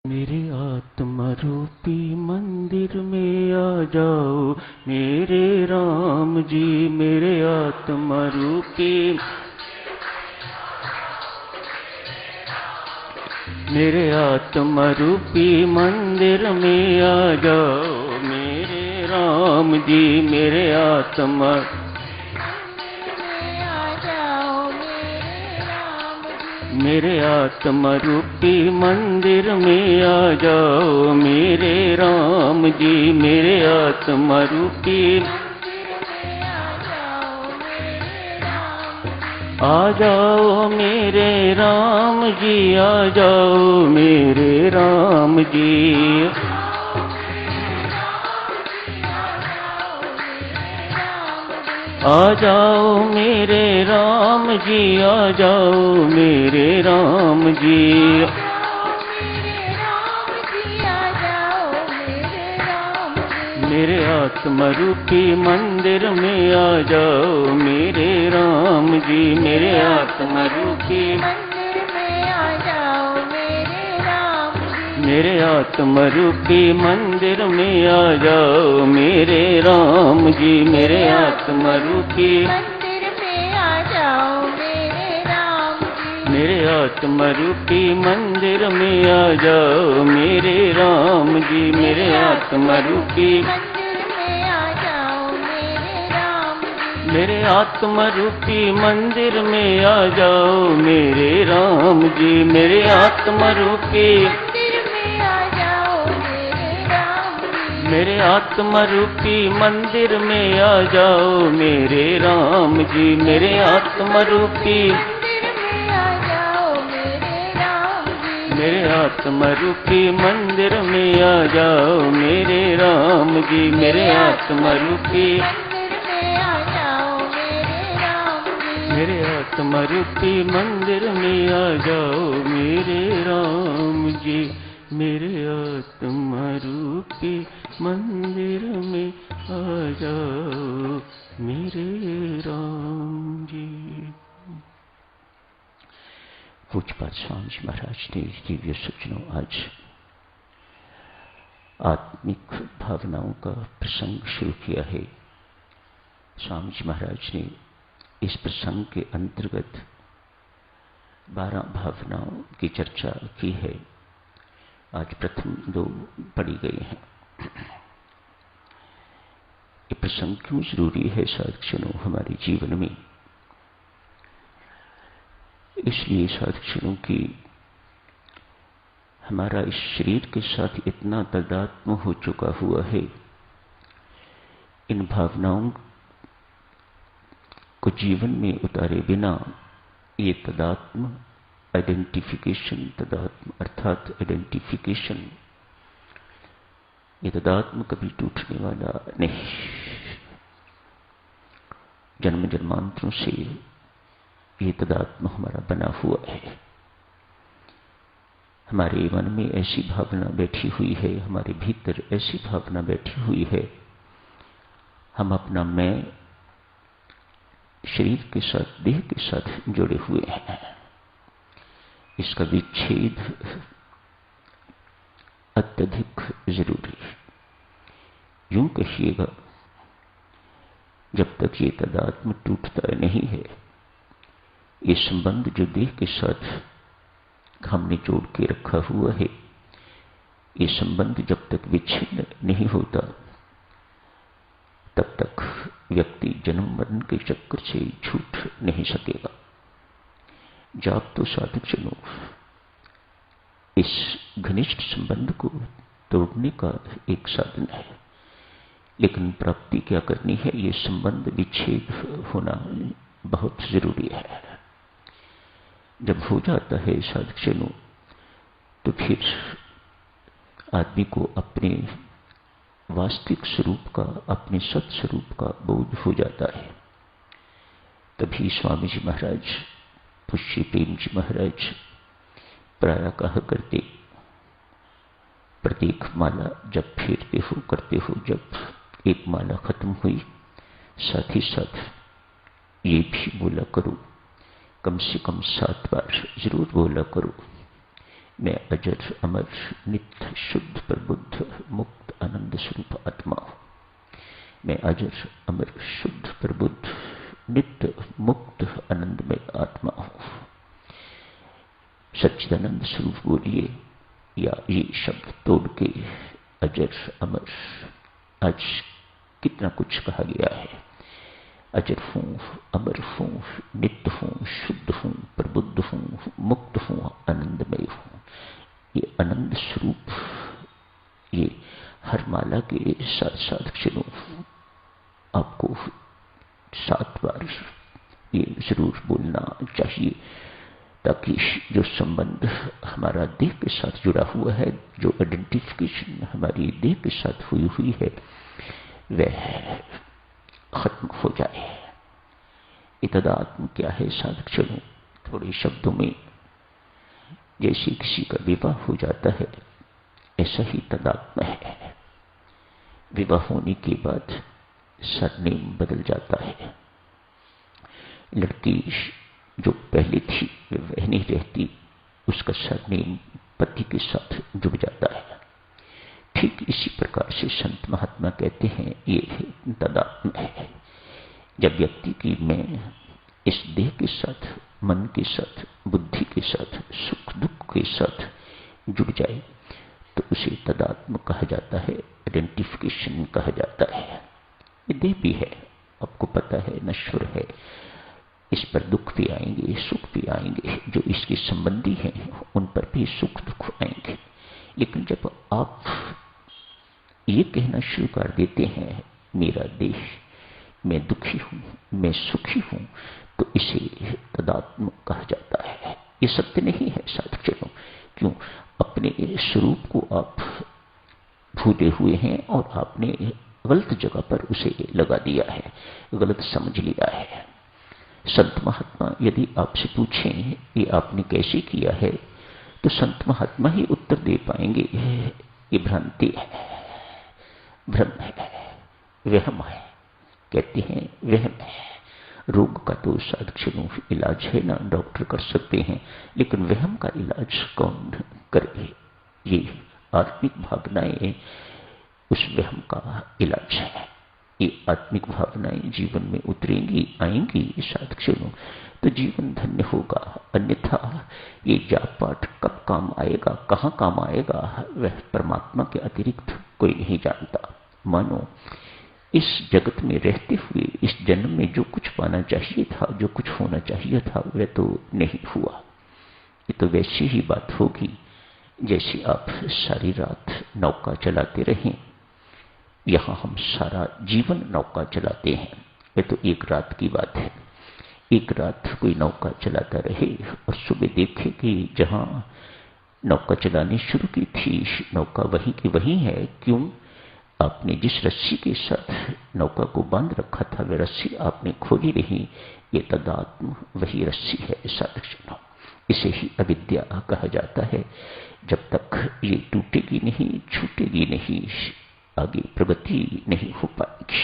मेरे आत्मा रूपी मंदिर में आ जाओ मेरे राम जी। मेरे आत्मा रूपी मेरे आत्मा रूपी मंदिर में आ जाओ मेरे राम जी। मेरे आत्मा मेरे आत्मा रूपी मंदिर में आ जाओ मेरे राम जी। मेरे आत्मा रूपी आ जाओ मेरे राम जी। आ जाओ मेरे राम जी। आ जाओ मेरे राम जी। आ जाओ मेरे राम जी। मेरे आत्मा रूपी मंदिर में आ जाओ मेरे राम जी। मेरे आत्मा रूपी मेरे आत्मा रूपी मंदिर में आ जाओ मेरे राम जी। मेरे आत्मा रूपी मेरे आत्मा रूपी मंदिर में आ जाओ मेरे राम जी। मेरे आत्मा रूपी मेरे आत्मा रूपी मंदिर में आ जाओ मेरे राम जी। मेरे आत्मा रूपी मेरे आत्मा रूपी मंदिर में आ जाओ मेरे राम जी। मेरे आत्मा रूपी मेरे आत्मा रूपी मंदिर में आ जाओ मेरे राम जी। मेरे आत्मा रूपी मेरे आत्मा रूपी मंदिर में आ जाओ मेरे राम जी। मेरे आत्मा रूपी मंदिर में आ जाओ मेरे राम जी। पूज्यपाद स्वामी जी महाराज ने दिव्य सूचनों आज आत्मिक भावनाओं का प्रसंग शुरू किया है। स्वामी जी महाराज ने इस प्रसंग के अंतर्गत 12 भावनाओं की चर्चा की है। आज प्रथम 2 पढ़ी गई हैं। ये प्रसंग क्यों जरूरी है साधकजनों हमारे जीवन में? इसलिए साधकजनों की हमारा इस शरीर के साथ इतना तादात्म्य हो चुका हुआ है, इन भावनाओं को जीवन में उतारे बिना ये तादात्म्य आइडेंटिफिकेशन, तादात्म्य अर्थात आइडेंटिफिकेशन, ये तादात्म्य कभी टूटने वाला नहीं। जन्म जन्मांतरों से ये तादात्म्य हमारा बना हुआ है। हमारे मन में ऐसी भावना बैठी हुई है, हमारे भीतर ऐसी भावना बैठी हुई है, हम अपना मैं शरीर के साथ, देह के साथ जुड़े हुए हैं। इसका विच्छेद अत्यधिक जरूरी है। यूं कहिएगा, जब तक ये तादात्म्य टूटता नहीं है, ये संबंध जो देह के साथ हमने जोड़ के रखा हुआ है, ये संबंध जब तक विच्छिन्न नहीं होता, तब तक व्यक्ति जन्म मरण के चक्कर से छूट नहीं सकेगा। जाप तो साधकजनों इस घनिष्ठ संबंध को तोड़ने का एक साधन है, लेकिन प्राप्ति क्या करनी है? ये संबंध विच्छेद होना बहुत जरूरी है। जब हो जाता है साधकजनों, तो फिर आदमी को अपने वास्तविक स्वरूप का, अपने सत स्वरूप का बोध हो जाता है। तभी स्वामी जी महाराज, पुष्य प्रेम जी महाराज प्रायः कहा करते, प्रत्येक माला जब फेरते हो, करते हो, जब एक माला खत्म हुई, साथ ही साथ ये भी बोला करो, कम से कम 7 बार जरूर बोला करो, मैं अजर अमर नित्य शुद्ध प्रबुद्ध मुक्त आनंद स्वरूप आत्मा हूं। मैं अजर अमर शुद्ध प्रबुद्ध नित्य मुक्त आनंदमय आत्मा हूं। सच्चिदानंद स्वरूप बोलिए, या ये शब्द तोड़ के अजर अमर। आज कितना कुछ कहा गया है। अजर हूं, अमर हूं, नित्य हूं, शुद्ध हूं, प्रबुद्ध हूं, मुक्त हूं, आनंदमय हूं। ये आनंद स्वरूप, ये हर माला के साथ साथ चलो आपको 7 बार ये जरूर बोलना चाहिए, ताकि जो संबंध हमारा देह के साथ जुड़ा हुआ है, जो आइडेंटिफिकेशन हमारी देह के साथ हुई है, वह खत्म हो जाए। तदात्म क्या है साधक चलो थोड़े शब्दों में, जैसे किसी का विवाह हो जाता है ऐसा ही तदात्म है। विवाह होने के बाद सरनेम बदल जाता है। लड़की जो पहले थी वह नहीं रहती, उसका सरनेम पति के साथ जुड़ जाता है। ठीक इसी प्रकार से संत महात्मा कहते हैं ये तदात्म है। जब व्यक्ति की मैं इस देह के साथ, मन के साथ, बुद्धि के साथ, सुख दुख के साथ जुड़ जाए तो उसे तदात्म कहा जाता है, आइडेंटिफिकेशन कहा जाता है। ये देह भी है, आपको पता है, नश्वर है, इस पर दुख भी आएंगे, सुख भी आएंगे। जो इसके संबंधी हैं उन पर भी सुख दुख आएंगे। लेकिन जब आप ये कहना शुरू कर देते हैं मेरा देह, मैं दुखी हूं, मैं सुखी हूं, तो इसे तदात्म कहा जाता है। ये सत्य नहीं है साधक चलो। क्यों? अपने स्वरूप को आप भूले हुए हैं और आपने गलत जगह पर उसे लगा दिया है, गलत समझ लिया है। संत महात्मा यदि आपसे पूछें ये आपने कैसे किया है, तो संत महात्मा ही उत्तर दे पाएंगे ये भ्रांति है, भ्रम है, वहम है। कहते हैं वहम है। रोग का तो साधक इलाज है ना, डॉक्टर कर सकते हैं, लेकिन वहम का इलाज कौन करे? ये आत्मिक भावनाएं उस वहम का इलाज है। ये आत्मिक भावनाएं जीवन में उतरेंगी, आएंगी साधक तो जीवन धन्य होगा। अन्यथा ये जाप पाठ कब काम आएगा, कहां काम आएगा, वह परमात्मा के अतिरिक्त कोई नहीं जानता। मानो इस जगत में रहते हुए इस जन्म में जो कुछ पाना चाहिए था, जो कुछ होना चाहिए था, वह तो नहीं हुआ। ये तो वैसी ही बात होगी जैसे आप सारी रात नौका चलाते रहें। यहां हम सारा जीवन नौका चलाते हैं, यह तो एक रात की बात है। एक रात कोई नौका चलाता रहे और सुबह देखे कि जहां नौका चलानी शुरू की थी नौका वहीं की वहीं है। क्यों? आपने जिस रस्सी के साथ नौका को बांध रखा था वह रस्सी आपने खोली नहीं। ये तदात्म वही रस्सी है साधक। इसे ही अविद्या कहा जाता है। जब तक ये टूटेगी नहीं, छूटेगी नहीं, आगे प्रगति नहीं हो पाएगी।